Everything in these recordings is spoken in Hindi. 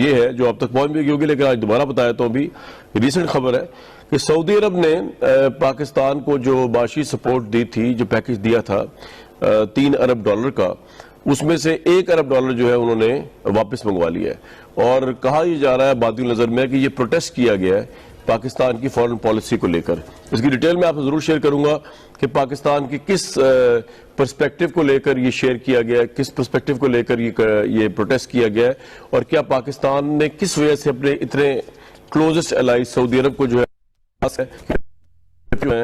ये है जो अब तक पहुंच भी गई होगी, लेकिन आज दोबारा बताया तो अभी रिसेंट खबर है कि सऊदी अरब ने पाकिस्तान को जो माशी सपोर्ट दी थी, जो पैकेज दिया था $3 अरब का, उसमें से $1 अरब जो है उन्होंने वापस मंगवा लिया है। और कहा यह जा रहा है बादी नजर में कि ये प्रोटेस्ट किया गया है पाकिस्तान की फॉरेन पॉलिसी को लेकर। इसकी डिटेल मैं आपसे जरूर शेयर करूंगा कि पाकिस्तान की किस पर्सपेक्टिव को लेकर ये शेयर किया गया है, किस पर्सपेक्टिव को लेकर ये प्रोटेस्ट किया गया है, और क्या पाकिस्तान ने किस वजह से अपने इतने क्लोजेस्ट एलाइज सऊदी अरब को जो है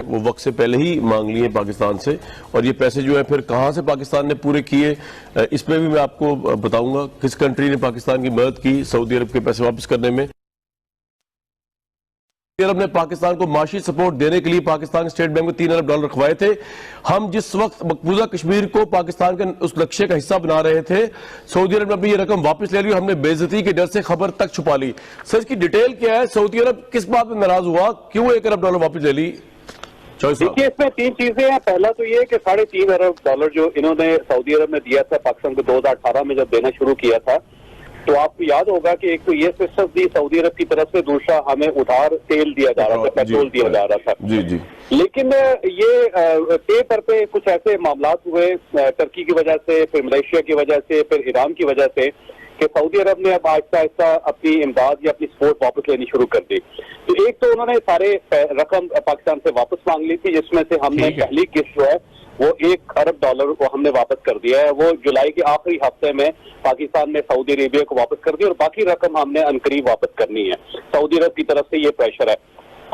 वो वक्त से पहले ही मांग लिए पाकिस्तान से, और ये पैसे जो है फिर कहां से पाकिस्तान ने पूरे किए, इस पर भी मैं आपको बताऊंगा किस कंट्री ने पाकिस्तान की मदद की सऊदी अरब के पैसे वापस करने में। सऊदी अरब ने पाकिस्तान को माशी सपोर्ट देने के लिए पाकिस्तान स्टेट बैंक में $3 अरब रखवाए थे। हम जिस वक्त मकबूजा कश्मीर को पाकिस्तान के उस नक्शे का हिस्सा बना रहे थे, सऊदी अरब ने भी ये रकम वापस ले ली और हमने बेइज्जती के डर से खबर तक छुपा ली। सर, इसकी डिटेल क्या है? सऊदी अरब किस बात में नाराज हुआ, क्यों $1 अरब वापस ले ली? देखिए, इसमें 3 चीजें हैं। पहला तो ये कि $3.5 अरब जो इन्होंने सऊदी अरब में दिया था पाकिस्तान को 2018 में जब देना शुरू किया था, तो आपको याद होगा कि एक तो ये सिस्टम दी सऊदी अरब की तरफ से, दूसरा हमें उधार तेल दिया जा रहा था, पेट्रोल दिया जा रहा था। जी जी। लेकिन ये पेपर पे कुछ ऐसे मामलात हुए टर्की की वजह से, फिर मलेशिया की वजह से, फिर ईरान की वजह से, कि सऊदी अरब ने अब आहिस्ता आहिस्ता अपनी इमदाद या अपनी सपोर्ट वापस लेनी शुरू कर दी। तो एक तो उन्होंने सारे रकम पाकिस्तान से वापस मांग ली थी, जिसमें से हमने पहली किस्त जो है वो $1 अरब को हमने वापस कर दिया है। वो जुलाई के आखिरी हफ्ते में पाकिस्तान ने सऊदी अरेबिया को वापस कर दी, और बाकी रकम हमने अनकरीब वापस करनी है। सऊदी अरब की तरफ से ये प्रेशर है,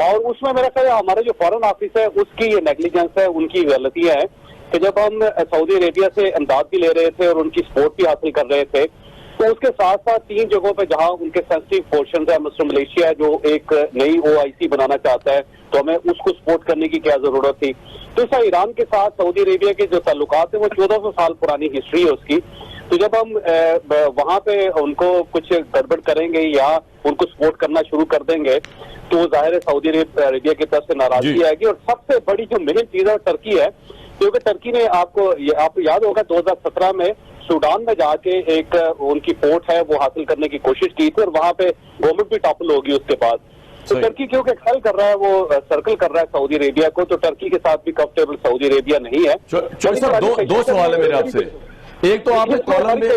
और उसमें मेरा ख्याल हमारा जो फॉरेन ऑफिस है उसकी ये नेग्लिजेंस है, उनकी गलतियां हैं कि जब हम सऊदी अरेबिया से इमदाद भी ले रहे थे और उनकी सपोर्ट भी हासिल कर रहे थे, तो उसके साथ साथ 3 जगहों पे जहां उनके सेंसिटिव पोर्शन है, मिस्टर मलेशिया जो एक नई OIC बनाना चाहता है, तो हमें उसको सपोर्ट करने की क्या जरूरत थी। तो इस ईरान के साथ सऊदी अरेबिया के जो ताल्लुकात है वो 1400 साल पुरानी हिस्ट्री है उसकी। तो जब हम वहां पे उनको कुछ गड़बड़ करेंगे या उनको सपोर्ट करना शुरू कर देंगे, तो जाहिर है सऊदी अरेबिया की तरफ से नाराजगी आएगी। और सबसे बड़ी जो मेन चीज है टर्की है, क्योंकि टर्की ने आपको याद होगा 2017 में सूडान में जाके एक उनकी पोर्ट है वो हासिल करने की कोशिश की थी, और वहां पे गवर्नमेंट भी टॉपल होगी उसके बाद। तो टर्की क्योंकि एक्सेल कर रहा है, वो सर्कल कर रहा है सऊदी अरेबिया को, तो टर्की के साथ भी कंफर्टेबल सऊदी अरेबिया नहीं है। दो सवाल है मेरे आपसे। एक तो आपने कॉलम में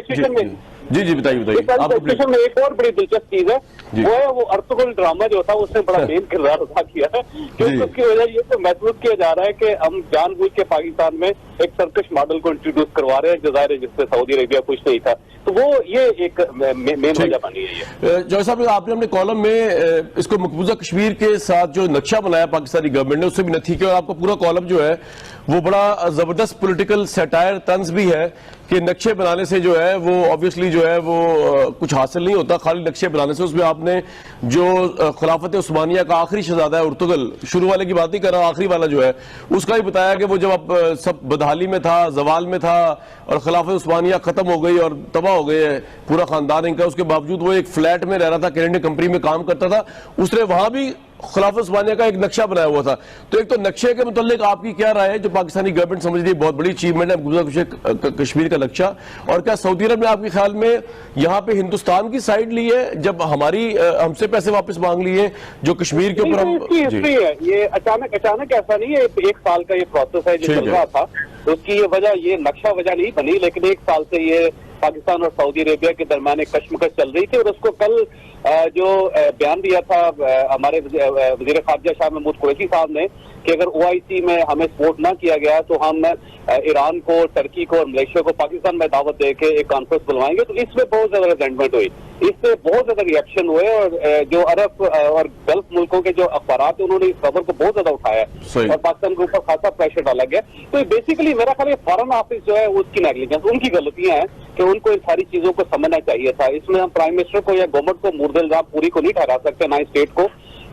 जी बताइए। आप में एक और बड़ी दिलचस्प चीज है, वो है वो अर्तुगरुल ड्रामा जो था उसने बड़ा मेन किरदार अदा किया है, क्योंकि उसकी वजह ये तो महसूस किया जा रहा है कि हम जानबूझ के पाकिस्तान में एक सर्कस मॉडल को इंट्रोड्यूस करवा रहे हैं, जो जाहिर है जिससे सऊदी अरेबिया खुश नहीं था। तो वो ये एक मेन वजह बनी है। जॉय साहब, आपने अपने कॉलम में इसको मकबूजा कश्मीर के साथ जो नक्शा बनाया पाकिस्तानी गवर्नमेंट ने, उससे भी नहीं किया, और आपका पूरा कॉलम जो है वो बड़ा जबरदस्त पॉलिटिकल सैटायर तंज भी है कि नक्शे बनाने से जो है वो ऑब्वियसली जो है वो कुछ हासिल नहीं होता खाली नक्शे बनाने से। उसमें आपने जो खिलाफत उस्मानिया का आखिरी शहजादा है उर्तुगल, शुरू वाले की बात नहीं कर रहा, आखिरी वाला जो है उसका ही बताया कि वो जब सब बदहाली में था, जवाल में था, और खिलाफत उस्मानिया खत्म हो गई और तबाह हो गए पूरा खानदान इनका, उसके बावजूद वो एक फ्लैट में रह रहा था, कैनेडियन कंपनी में काम करता था, उसने वहां भी खिलाफत उस्मानिया का एक नक्शा बनाया हुआ था। तो एक तो नक्शे के मुतालिक आपकी क्या राय है, जो पाकिस्तानी गवर्नमेंट समझ रही है बहुत बड़ी अचीवमेंट है कश्मीर का नक्शा, और क्या सऊदी अरब ने आपके ख्याल में यहाँ पे हिंदुस्तान की साइड ली है जब हमसे पैसे वापस मांग लिए जो कश्मीर के ऊपर हम है? ये अचानक ऐसा नहीं है, 1 साल का ये प्रोसेस है जो चल रहा था, तो उसकी ये वजह, ये नक्शा वजह नहीं बनी, लेकिन 1 साल से ये पाकिस्तान और सऊदी अरेबिया के दरमियान एक कश्मकश चल रही थी। और उसको कल जो बयान दिया था हमारे वजीर खारजा शाह महमूद कुरैशी साहब ने कि अगर OIC में हमें सपोर्ट ना किया गया तो हम ईरान को, टर्की को और मलेशिया को पाकिस्तान में दावत देके एक कॉन्फ्रेंस बुलवाएंगे। तो इसमें बहुत ज्यादा रिजेंटमेंट हुई, इससे बहुत ज्यादा रिएक्शन हुए, और जो अरब और गल्फ मुल्कों के जो अखबार थे उन्होंने इस खबर को बहुत ज्यादा उठाया और पाकिस्तान के ऊपर खासा प्रेशर डाला गया। तो बेसिकली मेरा ख्याल फॉरेन ऑफिस जो है उसकी नेग्लिजेंस, उनकी गलतियां हैं कि उनको इन सारी चीजों को समझना चाहिए था। इसमें हम प्राइम मिनिस्टर को या गवर्नमेंट को मुर्दे पूरी को नहीं ठहरा सकते, ना स्टेट को।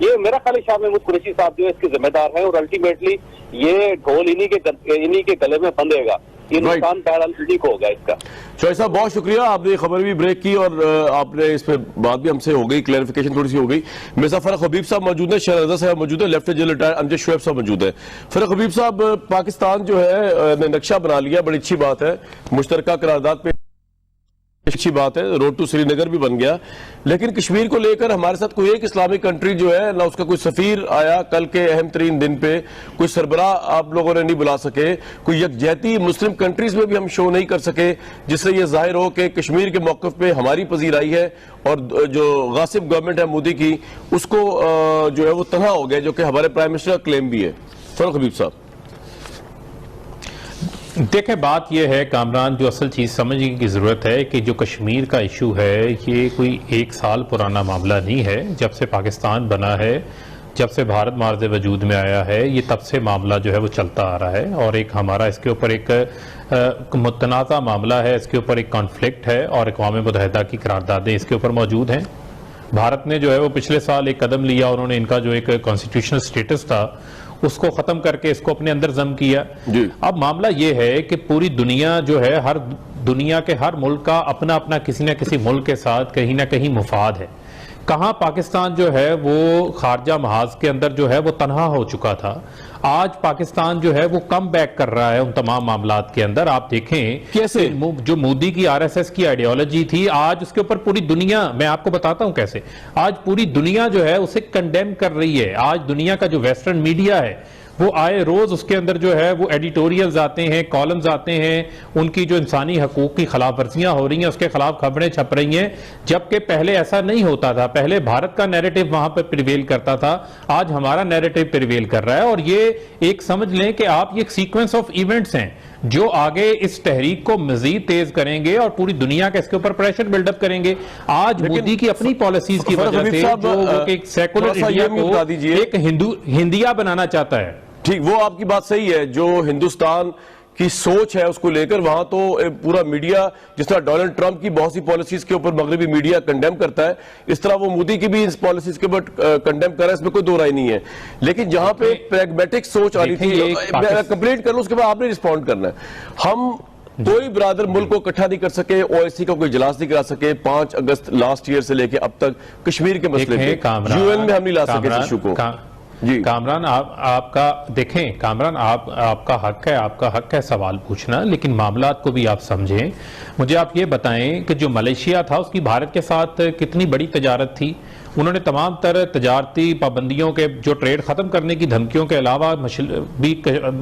ये मेरा ख्याल शाह महमूद कुरैशी साहब जो है इसके जिम्मेदार है, और अल्टीमेटली ये ढोल इन्हीं के गले में बंधेगा, ये नुकसान बहरहाल इन्हीं को होगा इसका। शोएब साहब बहुत शुक्रिया, आपने खबर भी ब्रेक की और आपने इस पर बात भी हमसे हो गई, क्लैरिफिकेशन थोड़ी सी हो गई। मेरे साथ फरक हबीब साहब मौजूद है, शहजादा साहब मौजूद है, lieutenant general retired Amjad Shoaib साहब मौजूद है। फरक हबीब साहब, पाकिस्तान जो है ने नक्शा बना लिया, बड़ी अच्छी बात है, मुश्तरका करारदाद पे अच्छी बात है, रोड टू श्रीनगर भी बन गया, लेकिन कश्मीर को लेकर हमारे साथ कोई एक इस्लामिक कंट्री जो है ना, उसका कोई सफीर आया कल के अहम तरीन दिन पे, कोई सरबराह आप लोगों ने नहीं बुला सके, कोई यकजहती मुस्लिम कंट्रीज में भी हम शो नहीं कर सके, जिससे ये जाहिर हो कि कश्मीर के मौकफ पे हमारी पजीराई है और जो गासिब गवर्नमेंट है मोदी की, उसको जो है वो तनहा हो गया, जो कि हमारे प्राइम मिनिस्टर का क्लेम भी है। फरूक हबीब साहब, देखें, बात यह है कामरान, जो असल चीज़ समझने की ज़रूरत है कि जो कश्मीर का इशू है ये कोई 1 साल पुराना मामला नहीं है। जब से पाकिस्तान बना है, जब से भारत मार्ज़ वजूद में आया है, ये तब से मामला जो है वो चलता आ रहा है और एक हमारा इसके ऊपर एक मुतनाज़ा मामला है, इसके ऊपर एक कॉन्फ्लिक्ट है और अक़वाम मुत्तहिदा की करारदादें इसके ऊपर मौजूद हैं। भारत ने जो है वो पिछले साल एक कदम लिया, उन्होंने इनका जो एक कॉन्स्टिट्यूशनल स्टेटस था उसको खत्म करके इसको अपने अंदर जम किया। अब मामला ये है कि पूरी दुनिया जो है, हर दुनिया के हर मुल्क का अपना अपना किसी न किसी मुल्क के साथ कहीं ना कहीं मुफाद है। कहाँ पाकिस्तान जो है वो खारजा महाज के अंदर जो है वो तनहा हो चुका था, आज पाकिस्तान जो है वो कम बैक कर रहा है उन तमाम मामलात के अंदर। आप देखें कैसे जो मोदी की आरएसएस की आइडियोलॉजी थी, आज उसके ऊपर पूरी दुनिया, मैं आपको बताता हूं कैसे, आज पूरी दुनिया जो है उसे कंडेम कर रही है। आज दुनिया का जो वेस्टर्न मीडिया है वो आए रोज उसके अंदर जो है वो एडिटोरियल्स आते हैं, कॉलम्स आते हैं, उनकी जो इंसानी हकूक की खिलाफ वर्जियां हो रही हैं उसके खिलाफ खबरें छप रही हैं, जबकि पहले ऐसा नहीं होता था। पहले भारत का नैरेटिव वहां पर प्रिवेल करता था, आज हमारा नैरेटिव प्रिवेल कर रहा है। और ये एक समझ लें कि आप, ये एक सीक्वेंस ऑफ इवेंट्स हैं जो आगे इस तहरीक को मजीद तेज करेंगे और पूरी दुनिया के इसके ऊपर प्रेशर बिल्डअप करेंगे। आज मोदी की अपनी पॉलिसीज की वजह से जो एक सेकुलर इंडिया को एक हिंदिया बनाना चाहता है। ठीक, वो आपकी बात सही है, जो हिंदुस्तान की सोच है उसको लेकर वहां तो पूरा मीडिया, जिस तरह डोनाल्ड ट्रंप की बहुत सी पॉलिसीज के ऊपर मगरबी मीडिया कंडेम करता है, इस तरह वो मोदी की भी इस पॉलिसीज के ऊपर कंडेम कर रहा है, इसमें कोई दो राय नहीं है। लेकिन जहां पे प्रैग्मेटिक सोच आ रही थी, कंप्लीट कर लो उसके बाद आपने रिस्पॉन्ड करना है। हम कोई ब्रादर मुल्क को इकट्ठा नहीं कर सके, ओआईसी का कोई इजलास नहीं करा सके 5 अगस्त लास्ट ईयर से लेके अब तक कश्मीर के मसले पे यूएन में हम नहीं ला सके इस इशू को। जी कामरान, आपका देखें कामरान, आपका हक है सवाल पूछना, लेकिन मामलात को भी आप समझें। मुझे आप ये बताएं कि जो मलेशिया था उसकी भारत के साथ कितनी बड़ी तजारत थी। उन्होंने तमाम तरह तजारती पाबंदियों के, जो ट्रेड खत्म करने की धमकियों के अलावा भी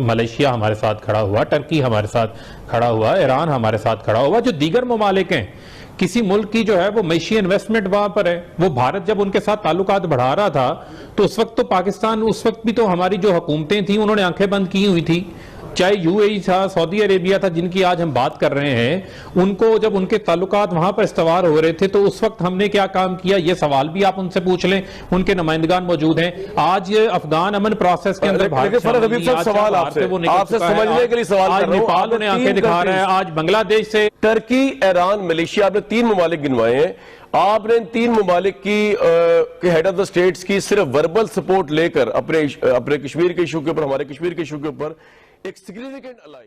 मलेशिया हमारे साथ खड़ा हुआ, टर्की हमारे साथ खड़ा हुआ, ईरान हमारे साथ खड़ा हुआ। जो दीगर ममालिक हैं, किसी मुल्क की जो है वो मैशी इन्वेस्टमेंट वहां पर है, वो भारत जब उनके साथ ताल्लुकात बढ़ा रहा था तो उस वक्त तो पाकिस्तान, उस वक्त भी तो हमारी जो हुकूमतें थी उन्होंने आंखें बंद की हुई थी। चाहे यूएई था, सऊदी अरेबिया था, जिनकी आज हम बात कर रहे हैं, उनको जब उनके ताल्लुकात वहां पर इस्तवार हो रहे थे तो उस वक्त हमने क्या काम किया, ये सवाल भी आप उनसे पूछ लें, उनके नुमाइंदगान मौजूद हैं। आज अफगान अमन प्रोसेस के अंदर सवाल आपसे समझने के लिए सवाल कर रहा हूं, नेपाल उन्हें आंखें दिखा रहा है, आज बांग्लादेश से टर्की, ईरान, मलेशिया, आपने 3 ममालिक गिनवाए हैं। आपने इन 3 ममालिक की हेड ऑफ द स्टेट्स की सिर्फ वर्बल सपोर्ट लेकर अपने कश्मीर के इशू के ऊपर, हमारे कश्मीर के इशू के ऊपर एक सिग्निफिकेंट अलाई